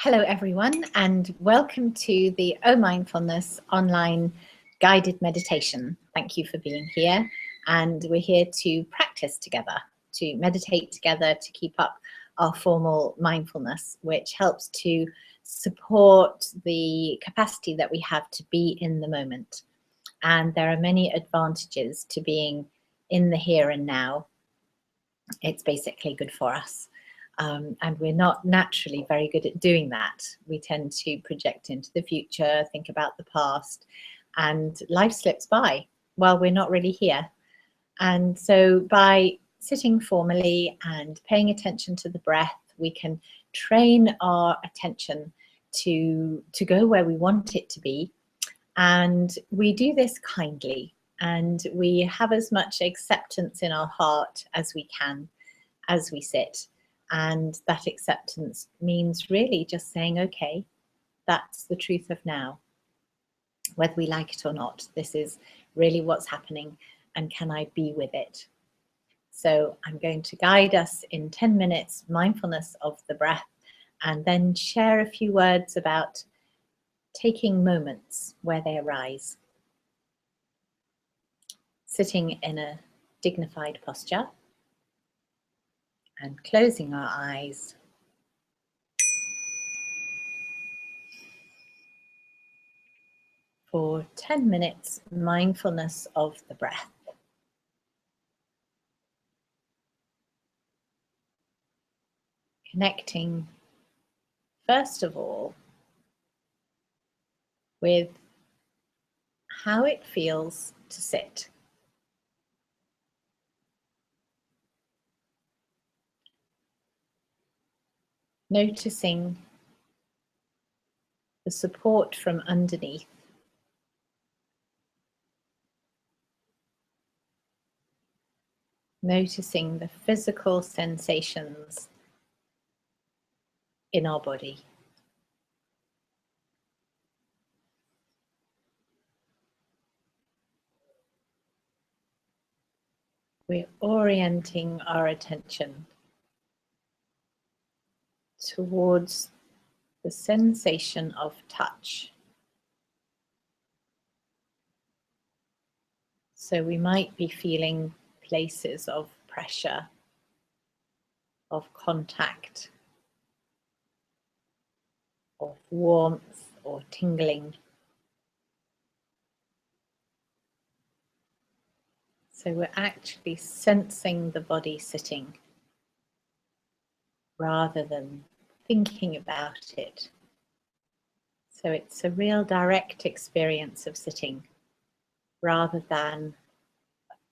Hello everyone, and welcome to the Mindfulness online guided meditation. Thank you for being here, and we're here to practice together, to meditate together, to keep up our formal mindfulness, which helps to support the capacity that we have to be in the moment. And there are many advantages to being in the here and now. It's basically good for us. And we're not naturally very good at doing that. We tend to project into the future, think about the past, and life slips by while we're not really here. And so by sitting formally and paying attention to the breath, we can train our attention to go where we want it to be. And we do this kindly, and we have as much acceptance in our heart as we can as we sit. And that acceptance means really just saying, okay, that's the truth of now. Whether we like it or not, this is really what's happening, and can I be with it? So I'm going to guide us in 10 minutes, mindfulness of the breath, and then share a few words about taking moments where they arise. Sitting in a dignified posture and closing our eyes. For 10 minutes, mindfulness of the breath. Connecting, first of all, with how it feels to sit. Noticing the support from underneath. Noticing the physical sensations in our body. We're orienting our attention towards the sensation of touch. So we might be feeling places of pressure, of contact, of warmth or tingling. So we're actually sensing the body sitting rather than thinking about it. So it's a real direct experience of sitting rather than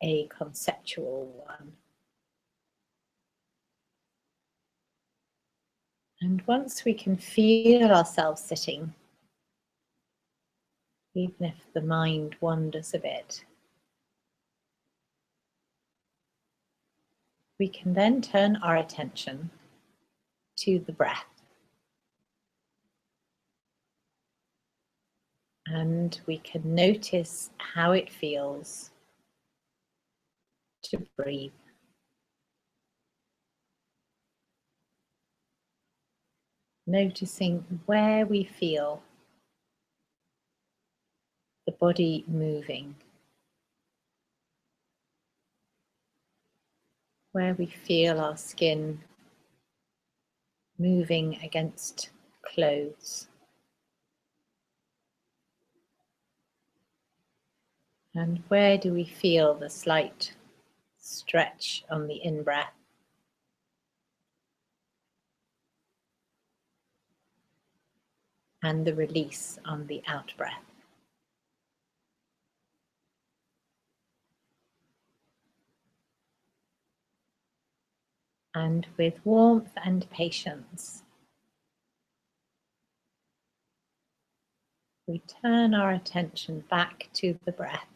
a conceptual one. And once we can feel ourselves sitting, even if the mind wanders a bit, we can then turn our attention to the breath. And we can notice how it feels to breathe. Noticing where we feel the body moving, where we feel our skin moving against clothes. And where do we feel the slight stretch on the in-breath and the release on the out-breath? And with warmth and patience, we turn our attention back to the breath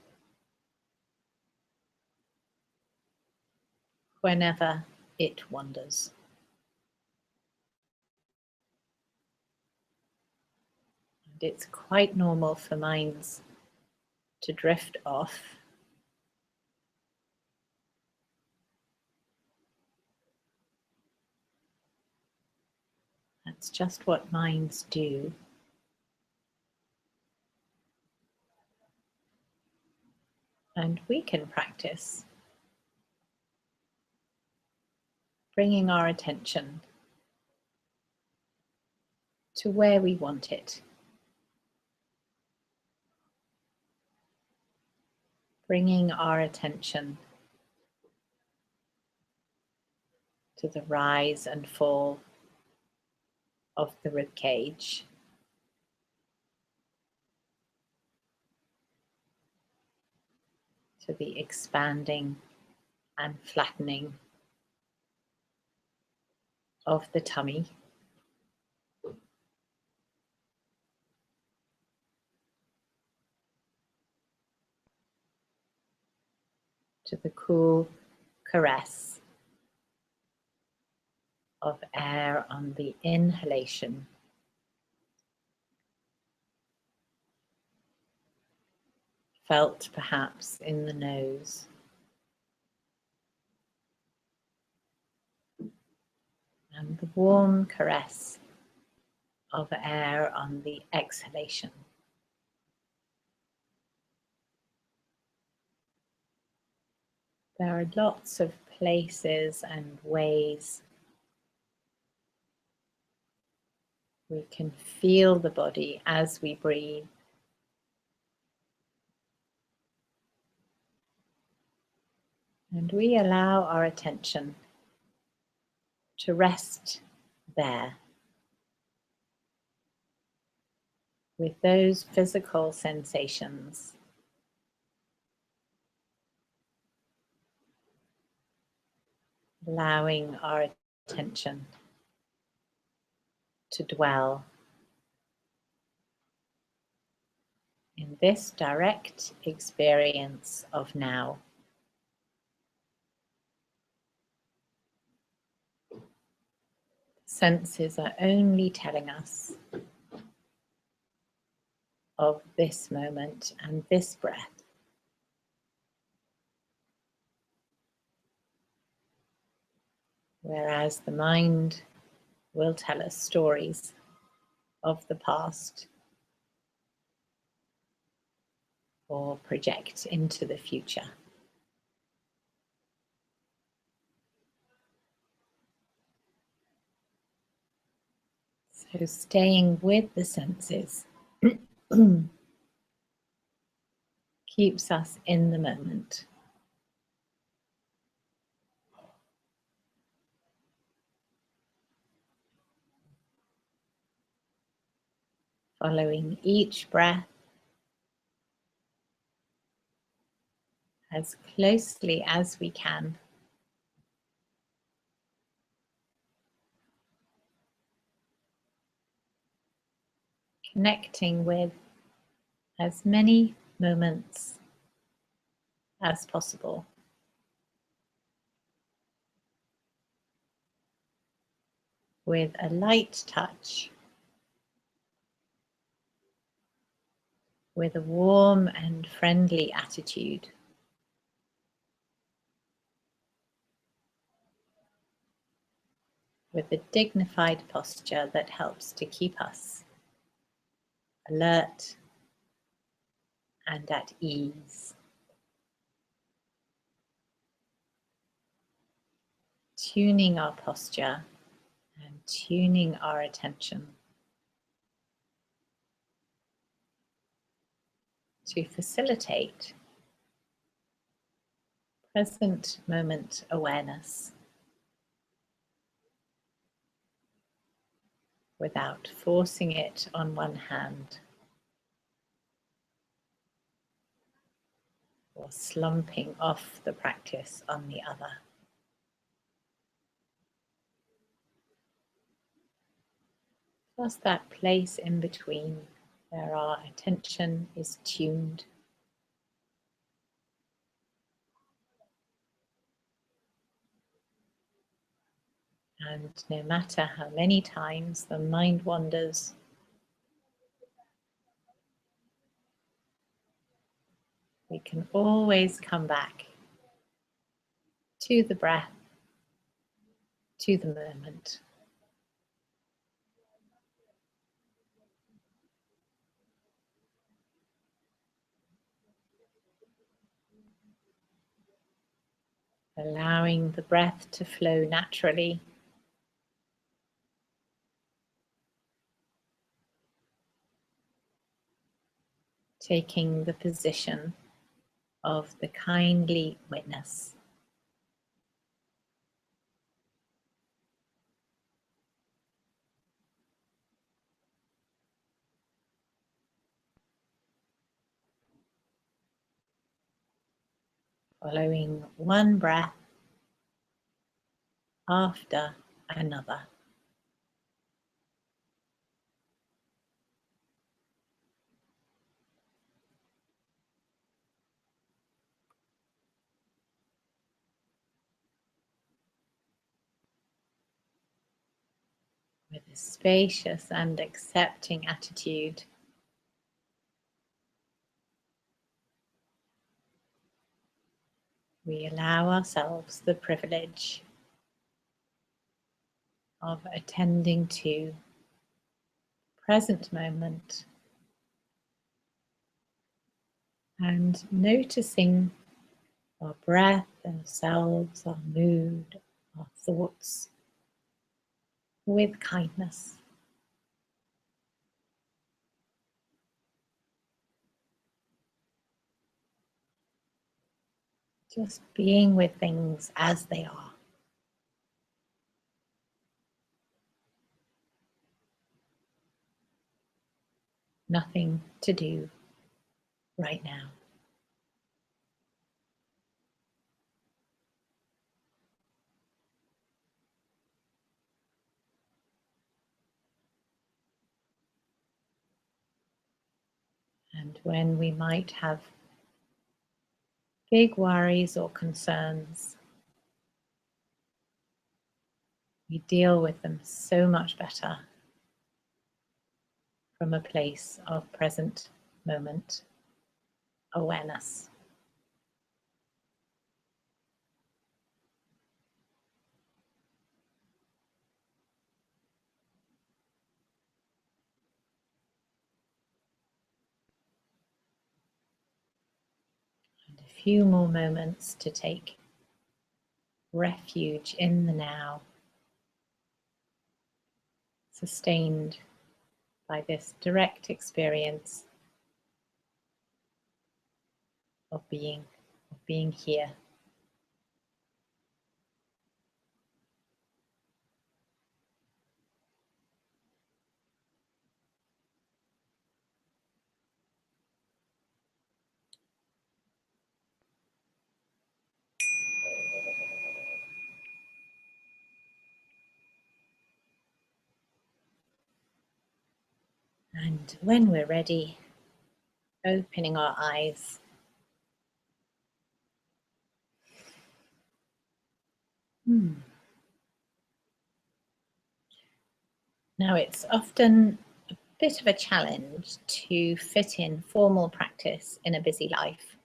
whenever it wanders. And it's quite normal for minds to drift off. That's It's just what minds do. And we can practice bringing our attention to where we want it. Bringing our attention to the rise and fall of the rib cage. To the expanding and flattening of the tummy. To the cool caress of air on the inhalation. Felt perhaps in the nose. And the warm caress of air on the exhalation. There are lots of places and ways we can feel the body as we breathe. And we allow our attention to rest there with those physical sensations. Allowing our attention to dwell in this direct experience of now. Senses are only telling us of this moment and this breath. Whereas the mind will tell us stories of the past or project into the future. So staying with the senses keeps us in the moment. Following each breath as closely as we can. Connecting with as many moments as possible. With a light touch. With a warm and friendly attitude. With a dignified posture that helps to keep us alert and at ease. Tuning our posture and tuning our attention to facilitate present moment awareness without forcing it on one hand or slumping off the practice on the other. Just that place in between where our attention is tuned. And no matter how many times the mind wanders, we can always come back to the breath, to the moment. allowing the breath to flow naturally. Taking the position of the kindly witness. Following one breath after another. With a spacious and accepting attitude, we allow ourselves the privilege of attending to present moment and noticing our breath, ourselves, our mood, our thoughts with kindness. Just being with things as they are. Nothing to do right now. And when we might have big worries or concerns, we deal with them so much better from a place of present moment awareness. And a few more moments to take refuge in the now, sustained by this direct experience of being here. And when we're ready, opening our eyes. Now, it's often a bit of a challenge to fit in formal practice in a busy life.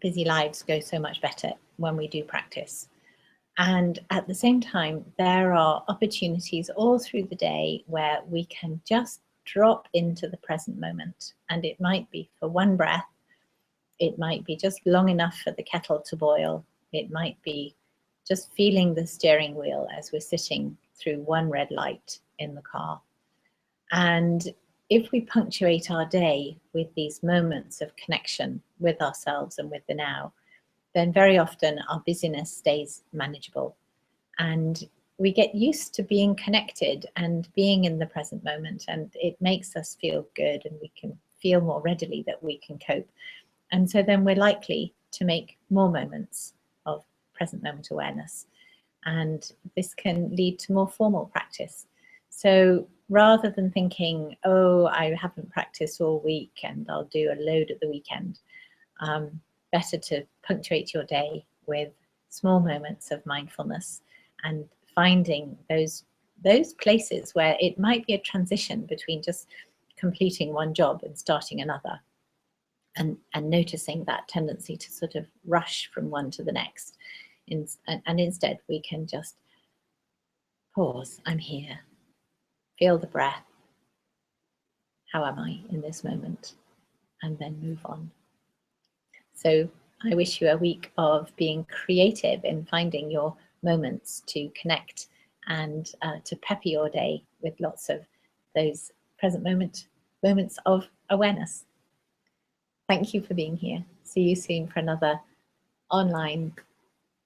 Busy lives go so much better when we do practice. And at the same time, there are opportunities all through the day where we can just drop into the present moment. And it might be for one breath, it might be just long enough for the kettle to boil, it might be just feeling the steering wheel as we're sitting through one red light in the car. And if we punctuate our day with these moments of connection with ourselves and with the now, then very often our busyness stays manageable and we get used to being connected and being in the present moment, and it makes us feel good and we can feel more readily that we can cope. And so then we're likely to make more moments of present moment awareness, and this can lead to more formal practice. So rather than thinking, oh, I haven't practiced all week and I'll do a load at the weekend, better to punctuate your day with small moments of mindfulness and finding those places where it might be a transition between just completing one job and starting another, and noticing that tendency to sort of rush from one to the next. And instead we can just pause. I'm here. Feel the breath. How am I in this moment? And then move on. So I wish you a week of being creative in finding your moments to connect and to pepper your day with lots of those present moments of awareness. Thank you for being here. See you soon for another online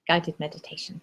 guided meditation.